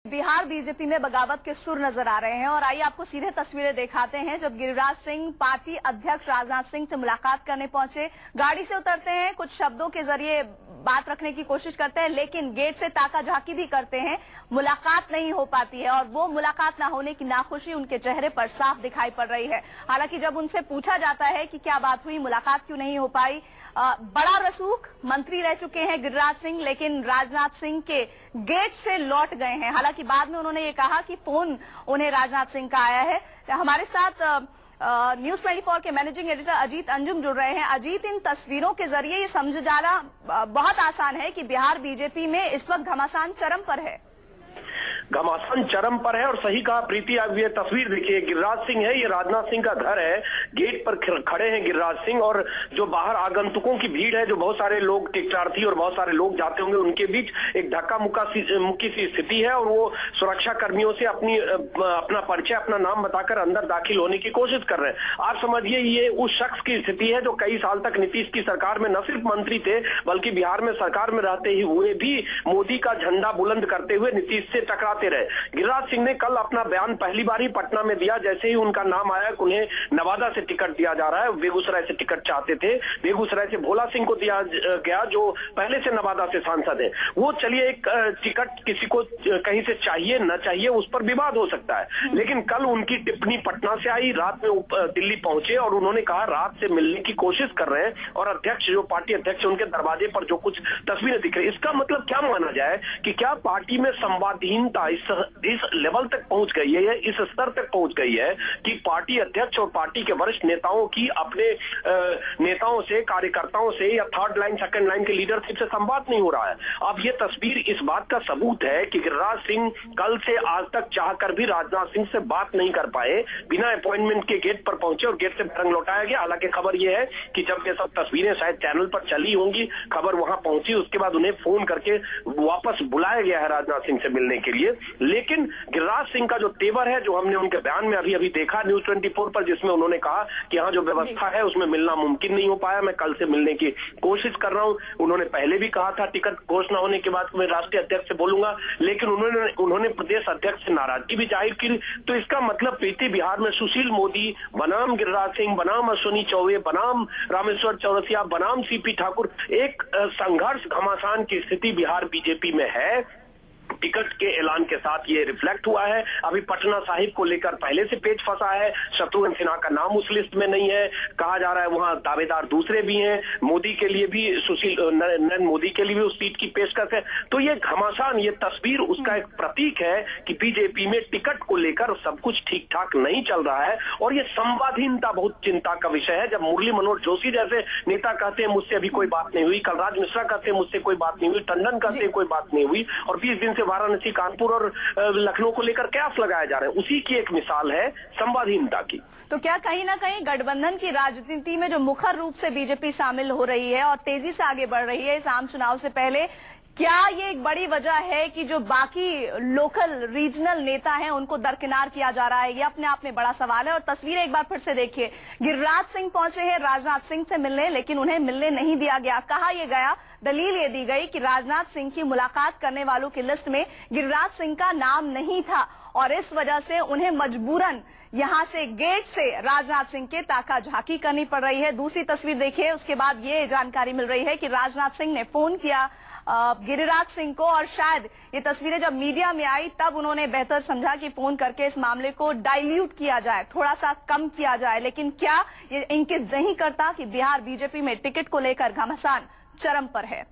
Bihar BJP में बगावत के सुर नजर आ रहे हैं और आइए आपको सीधे तस्वीरें दिखाते हैं। जब गिरिराज सिंह पार्टी अध्यक्ष राजनाथ सिंह से मुलाकात करने पहुंचे, गाड़ी से उतरते हैं, कुछ शब्दों के जरिए बात रखने की कोशिश करते हैं, लेकिन गेट से ताका झाकी भी करते हैं, मुलाकात नहीं हो पाती है और वो मुलाकात न होने की नाखुशी उनके चेहरे पर साफ दिखाई पड़ रही है। हालांकि जब उनसे पूछा जाता है कि क्या बात हुई, मुलाकात क्यों नहीं हो पाई, बड़ा रसूख मंत्री रह चुके हैं गिरिराज सिंह, लेकिन राजनाथ सिंह के गेट से लौट गए हैं। हालांकि बाद में उन्होंने ये कहा कि फोन उन्हें राजनाथ सिंह का आया है। हमारे साथ न्यूज 24 के मैनेजिंग एडिटर अजीत अंजुम जुड़ रहे हैं। अजीत, इन तस्वीरों के जरिए ये समझ जाना बहुत आसान है कि बिहार बीजेपी में इस वक्त घमासान चरम पर है। घमासान चरम पर है और सही कहा प्रीति। अब ये तस्वीर देखिए, गिरिराज सिंह है, ये राजनाथ सिंह का घर है, गेट पर खड़े हैं गिरिराज सिंह और जो बाहर आगंतुकों की भीड़ है, जो बहुत सारे लोग टिकटार्थी और बहुत सारे लोग जाते होंगे, उनके बीच एक धक्का मुक्की सी स्थिति है और वो सुरक्षा कर्मियों से अपना परिचय, अपना नाम बताकर अंदर दाखिल होने की कोशिश कर रहे हैं। आप समझिए ये उस शख्स की स्थिति है जो कई साल तक नीतीश की सरकार में न सिर्फ मंत्री थे बल्कि बिहार में सरकार में रहते ही हुए भी मोदी का झंडा बुलंद करते हुए नीतीश से टकराते रहे। गिरिराज सिंह ने कल अपना बयान पहली बार ही पटना में दिया, जैसे ही उनका नाम आया कि उन्हें नवादा से टिकट दिया जा रहा है। बेगूसराय से टिकट चाहते थे, बेगूसराय से भोला सिंह को दिया गया जो पहले से नवादा से सांसद है। वो चलिए एक टिकट किसी को कहीं से चाहिए न चाहिए उस पर विवाद हो सकता है, लेकिन कल उनकी टिप्पणी पटना से आई, रात में दिल्ली पहुंचे और उन्होंने कहा रात से मिलने की कोशिश कर रहे हैं और अध्यक्ष जो पार्टी अध्यक्ष उनके दरवाजे पर जो कुछ तस्वीरें दिख रही, इसका मतलब क्या माना जाए कि क्या पार्टी में संवादहीनता इस लेवल तक पहुंच गई है, इस स्तर तक पहुंच गई है कि पार्टी अध्यक्ष और पार्टी के वरिष्ठ नेताओं की अपने नेताओं से, कार्यकर्ताओं से या थर्ड लाइन सेकंड लाइन के लीडरशिप से संवाद नहीं हो रहा है। अब ये तस्वीर इस बात का सबूत है कि गिरिराज सिंह कल से आज तक चाहकर भी राजनाथ सिंह से बात नहीं कर पाए, बिना अपॉइंटमेंट के गेट पर पहुंचे और गेट से रंग लौटाया गया। हालांकि खबर यह है कि जब ये सब तस्वीरें शायद चैनल पर चली होंगी, खबर वहां पहुंची, उसके बाद उन्हें फोन करके वापस बुलाया गया है राजनाथ सिंह से मिलने के लिए। लेकिन गिरिराज सिंह का जो तेवर है, जो हमने उनके बयान में अभी देखा न्यूज 24 पर, जिसमें उन्होंने कहा कि हाँ जो व्यवस्था है उसमें मिलना मुमकिन नहीं हो पाया, मैं कल से मिलने की कोशिश कर रहा हूं। उन्होंने पहले भी कहा था टिकट घोषणा होने के बाद मैं राष्ट्रीय अध्यक्ष से बोलूंगा, लेकिन उन्होंने प्रदेश अध्यक्ष से नाराजगी भी जाहिर की। तो इसका मतलब प्रीति, बिहार में सुशील मोदी बनाम गिरिराज सिंह बनाम अश्विनी चौबे बनाम रामेश्वर चौरसिया बनाम सीपी ठाकुर, एक संघर्ष घमासान की स्थिति बिहार बीजेपी में है। टिकट के ऐलान के साथ ये रिफ्लेक्ट हुआ है। अभी पटना साहिब को लेकर पहले से पेच फंसा है, शत्रुघ्न सिन्हा का नाम उस लिस्ट में नहीं है, कहा जा रहा है वहां दावेदार दूसरे भी हैं, मोदी के लिए भी नरेंद्र मोदी के लिए भी उस सीट की पेशकश है। तो ये घमासान, ये तस्वीर उसका एक प्रतीक है कि बीजेपी में टिकट को लेकर सब कुछ ठीक ठाक नहीं चल रहा है और ये संवादहीनता बहुत चिंता का विषय है। जब मुरली मनोहर जोशी जैसे नेता कहते हैं मुझसे अभी कोई बात नहीं हुई, कलराज मिश्रा कहते हैं मुझसे कोई बात नहीं हुई, टंडन कहते हैं कोई बात नहीं हुई और 20 दिन से वाराणसी, कानपुर और लखनऊ को लेकर कयास लगाए जा रहे हैं, उसी की एक मिसाल है संवादहीनता की। तो क्या कहीं ना कहीं गठबंधन की राजनीति में जो मुखर रूप से बीजेपी शामिल हो रही है और तेजी से आगे बढ़ रही है इस आम चुनाव से पहले, क्या ये एक बड़ी वजह है कि जो बाकी लोकल रीजनल नेता हैं उनको दरकिनार किया जा रहा है? ये अपने आप में बड़ा सवाल है। और तस्वीरें एक बार फिर से देखिए, गिरिराज सिंह पहुंचे हैं राजनाथ सिंह से मिलने, लेकिन उन्हें मिलने नहीं दिया गया। कहा यह गया, दलील ये दी गई कि राजनाथ सिंह की मुलाकात करने वालों की लिस्ट में गिरिराज सिंह का नाम नहीं था और इस वजह से उन्हें मजबूरन यहां से गेट से राजनाथ सिंह के ताका झाकी करनी पड़ रही है। दूसरी तस्वीर देखिए, उसके बाद ये जानकारी मिल रही है कि राजनाथ सिंह ने फोन किया गिरिराज सिंह को और शायद ये तस्वीरें जब मीडिया में आई तब उन्होंने बेहतर समझा कि फोन करके इस मामले को डाइल्यूट किया जाए, थोड़ा सा कम किया जाए। लेकिन क्या ये इंकित नहीं करता कि बिहार बीजेपी में टिकट को लेकर घमासान चरम पर है?